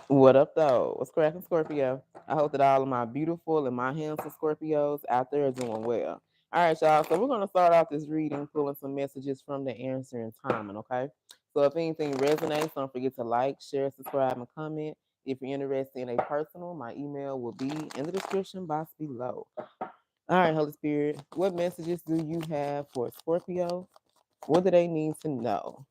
What up, though? What's cracking, Scorpio? I hope that all of my beautiful and my handsome Scorpios out there are doing well. All right, y'all. So we're gonna start off this reading, pulling some messages from the answering timing. Okay. So if anything resonates, don't forget to like, share, subscribe, and comment. If you're interested in a personal, my email will be in the description box below. All right, Holy Spirit, what messages do you have for Scorpio? What do they need to know?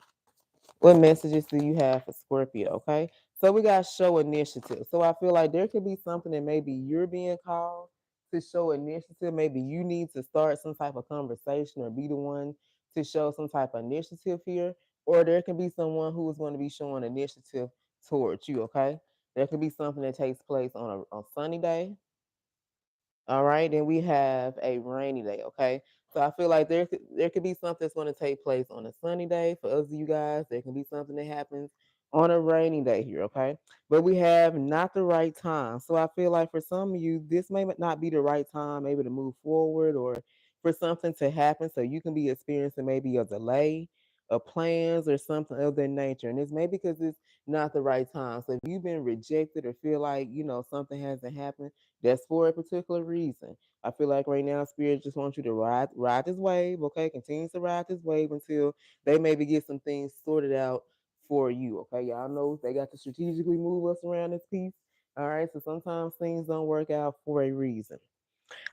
What messages do you have for Scorpio? Okay. So we got show initiative. So I feel like there could be something that maybe you're being called to show initiative. Maybe you need to start some type of conversation or be the one to show some type of initiative here. Or there can be someone who is going to be showing initiative towards you. Okay. There could be something that takes place on a sunny day. All right, then we have a rainy day. Okay, so I feel like there could be something that's going to take place on a sunny day for us, you guys. There can be something that happens on a rainy day here. Okay, but we have not the right time. So I feel like for some of you, this may not be the right time, maybe to move forward or for something to happen. So you can be experiencing maybe a delay of plans or something of that nature, and it's maybe because it's not the right time. So if you've been rejected or feel like something hasn't happened, that's for a particular reason. I feel like right now, Spirit just wants you to ride this wave, okay? Continue to ride this wave until they maybe get some things sorted out for you, okay? Y'all know they got to strategically move us around this piece. All right, so sometimes things don't work out for a reason.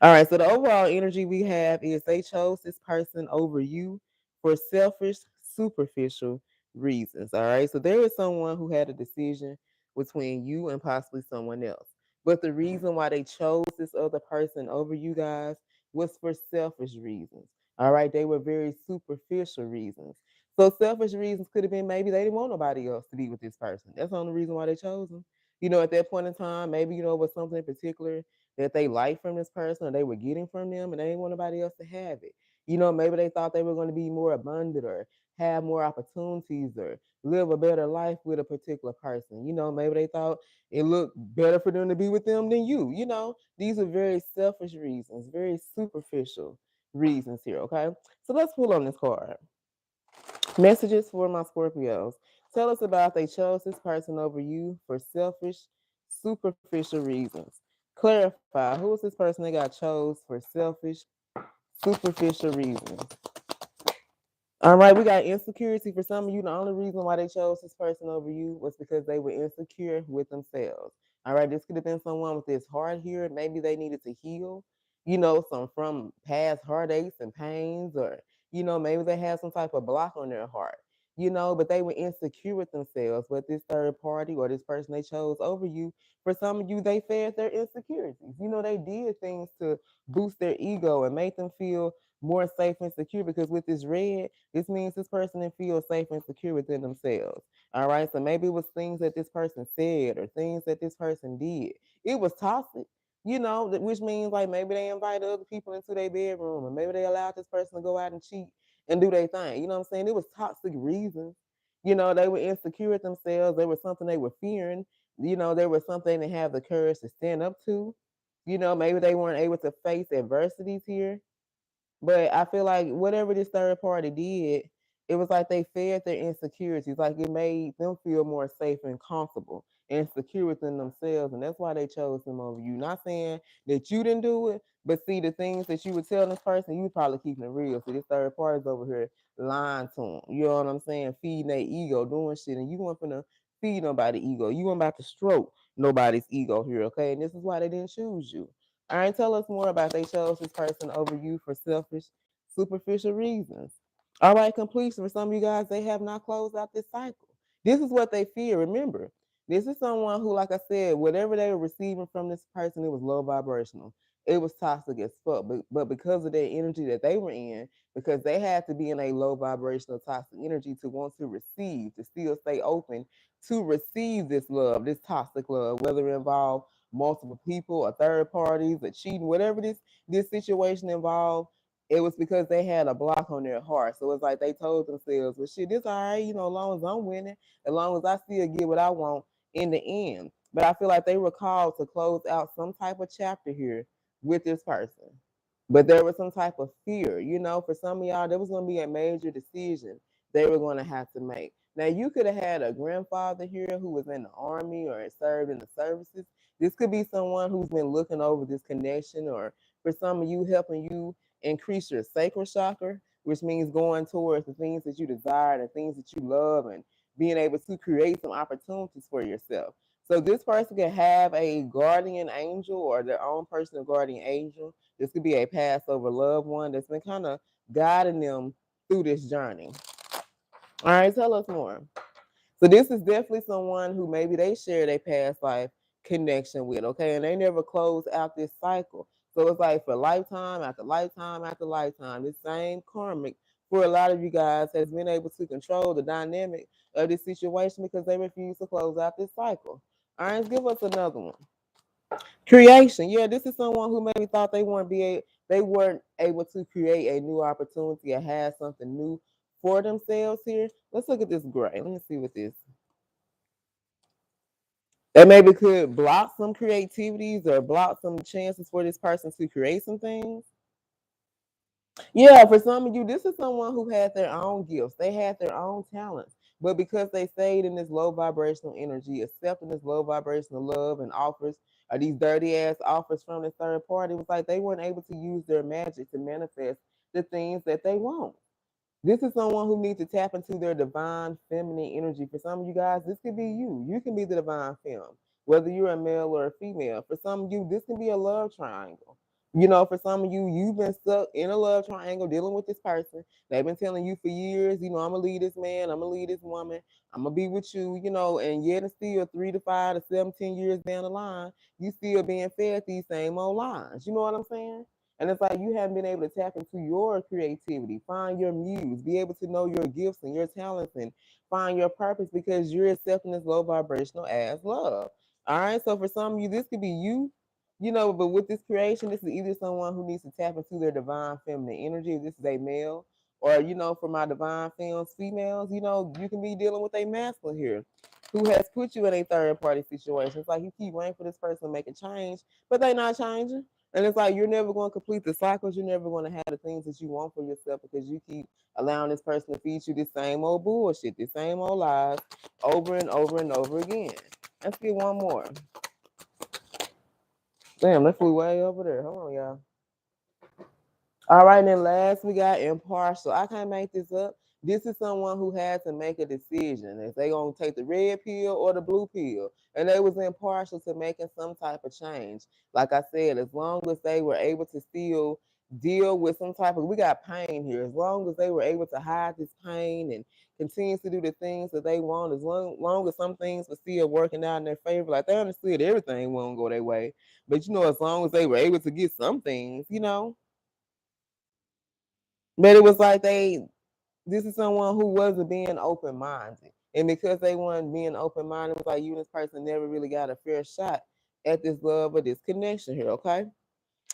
All right, so the overall energy we have is they chose this person over you for selfish, superficial reasons. All right, so there is someone who had a decision between you and possibly someone else. But the reason why they chose this other person over you guys was for selfish reasons. All right, they were very superficial reasons. So selfish reasons could have been maybe they didn't want nobody else to be with this person. That's the only reason why they chose them. At that point in time, maybe it was something in particular that they liked from this person or they were getting from them and they didn't want nobody else to have it. Maybe they thought they were going to be more abundant or have more opportunities or live a better life with a particular person. Maybe they thought it looked better for them to be with them than you. These are very selfish reasons, very superficial reasons here, okay? So let's pull on this card. Messages for my Scorpios. Tell us about they chose this person over you for selfish, superficial reasons. Clarify who is this person they got chose for selfish, superficial reasons. All right, we got insecurity. For some of you, the only reason why they chose this person over you was because they were insecure with themselves. All right, this could have been someone with this heart here. Maybe they needed to heal, some from past heartaches and pains, or, maybe they had some type of block on their heart, but they were insecure with themselves. But this third party or this person they chose over you, for some of you, they fed their insecurities. They did things to boost their ego and make them feel more safe and secure because with this red, this means this person feels safe and secure within themselves. All right. So maybe it was things that this person said or things that this person did. It was toxic, which means like maybe they invited other people into their bedroom or maybe they allowed this person to go out and cheat and do their thing. You know what I'm saying? It was toxic reasons. They were insecure with themselves. There was something they were fearing. There was something they have the courage to stand up to. Maybe they weren't able to face adversities here, but I feel like whatever this third party did, it was like they fed their insecurities. Like it made them feel more safe and comfortable and secure within themselves. And that's why they chose them over you. Not saying that you didn't do it, but see the things that you would tell this person, you probably keeping it real. So this third party's over here lying to them. You know what I'm saying? Feeding their ego, doing shit. And you weren't finna feed nobody ego. You weren't about to stroke nobody's ego here, okay? And this is why they didn't choose you. All right, tell us more about they chose this person over you for selfish, superficial reasons. All right, completion. For some of you guys, they have not closed out this cycle. This is what they fear. Remember, this is someone who, like I said, whatever they were receiving from this person, it was low vibrational. It was toxic as fuck. But because of their energy that they were in, because they had to be in a low vibrational toxic energy to want to receive, to still stay open to receive this love, this toxic love, whether it involved multiple people or third parties or cheating, whatever this situation involved, it was because they had a block on their heart. So it's like they told themselves, well shit, this all right, as long as I'm winning, as long as I still get what I want in the end. But I feel like they were called to close out some type of chapter here with this person. But there was some type of fear, for some of y'all, there was gonna be a major decision they were gonna have to make. Now, you could have had a grandfather here who was in the army or served in the services. This could be someone who's been looking over this connection, or for some of you, helping you increase your sacral chakra, which means going towards the things that you desire, the things that you love, and being able to create some opportunities for yourself. So this person could have a guardian angel or their own personal guardian angel. This could be a Passover loved one that's been kind of guiding them through this journey. All right, tell us more. So this is definitely someone who maybe they shared a past life connection with, okay? And they never close out this cycle. So it's like for lifetime after lifetime after lifetime, this same karmic for a lot of you guys has been able to control the dynamic of this situation because they refuse to close out this cycle. All right, give us another one. Creation. Yeah, this is someone who maybe thought they weren't able to create a new opportunity or have something new for themselves here. Let's look at this gray. Let me see what this. That maybe could block some creativities or block some chances for this person to create some things. Yeah, for some of you, this is someone who had their own gifts. They had their own talents. But because they stayed in this low vibrational energy, accepting this low vibrational love and offers, or these dirty ass offers from the third party, it was like they weren't able to use their magic to manifest the things that they want. This is someone who needs to tap into their divine feminine energy. For some of you guys, this could be you. You can be the divine femme, whether you're a male or a female. For some of you, this can be a love triangle. You know, for some of you, you've been stuck in a love triangle dealing with this person. They've been telling you for years, you know, I'm gonna leave this man, I'm gonna leave this woman, I'm gonna be with you, you know, and yet and still 3 to 5 to 7, 10 years down the line, you still being fed these same old lines. You know what I'm saying? And it's like you haven't been able to tap into your creativity, find your muse, be able to know your gifts and your talents and find your purpose because you're accepting this low vibrational as love. All right. So for some of you, this could be you, you know, but with this creation, this is either someone who needs to tap into their divine feminine energy. This is a male. Or, you know, for my divine females, you know, you can be dealing with a masculine here who has put you in a third party situation. It's like you keep waiting for this person to make a change, but they're not changing. And it's like you're never going to complete the cycles. You're never going to have the things that you want for yourself because you keep allowing this person to feed you the same old bullshit, the same old lies over and over and over again. Let's get one more. Damn, that flew way over there. Hold on, y'all. All right, and then last we got impartial. I can't make this up. This is someone who had to make a decision. If they gonna take the red pill or the blue pill. And they was impartial to making some type of change. Like I said, as long as they were able to still deal with some type of, we got pain here. As long as they were able to hide this pain and continue to do the things that they want, as long as some things were still working out in their favor, like they understood everything won't go their way. But you know, as long as they were able to get some things, you know, but it was like this is someone who wasn't being open minded. And because they weren't being open minded, it was like you and this person never really got a fair shot at this love or this connection here, okay?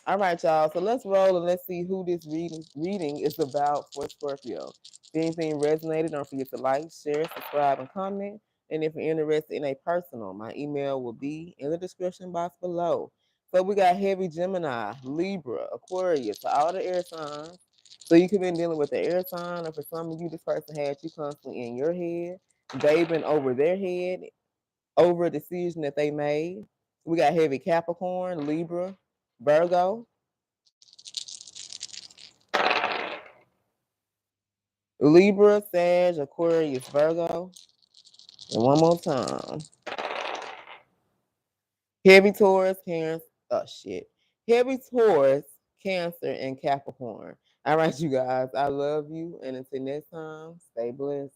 All right, y'all. So let's roll and let's see who this reading is about for Scorpio. If anything resonated, don't forget to like, share, subscribe, and comment. And if you're interested in a personal, my email will be in the description box below. So we got heavy Gemini, Libra, Aquarius, so all the air signs. So you could be dealing with the air sign, or for some of you, this person had you constantly in your head. They've been over their head over a decision that they made. We got heavy Capricorn, Libra, Virgo, Libra, Sag, Aquarius, Virgo. And one more time. Heavy Taurus, Cancer. Oh, shit. Heavy Taurus, Cancer, and Capricorn. All right, you guys. I love you. And until next time, stay blessed.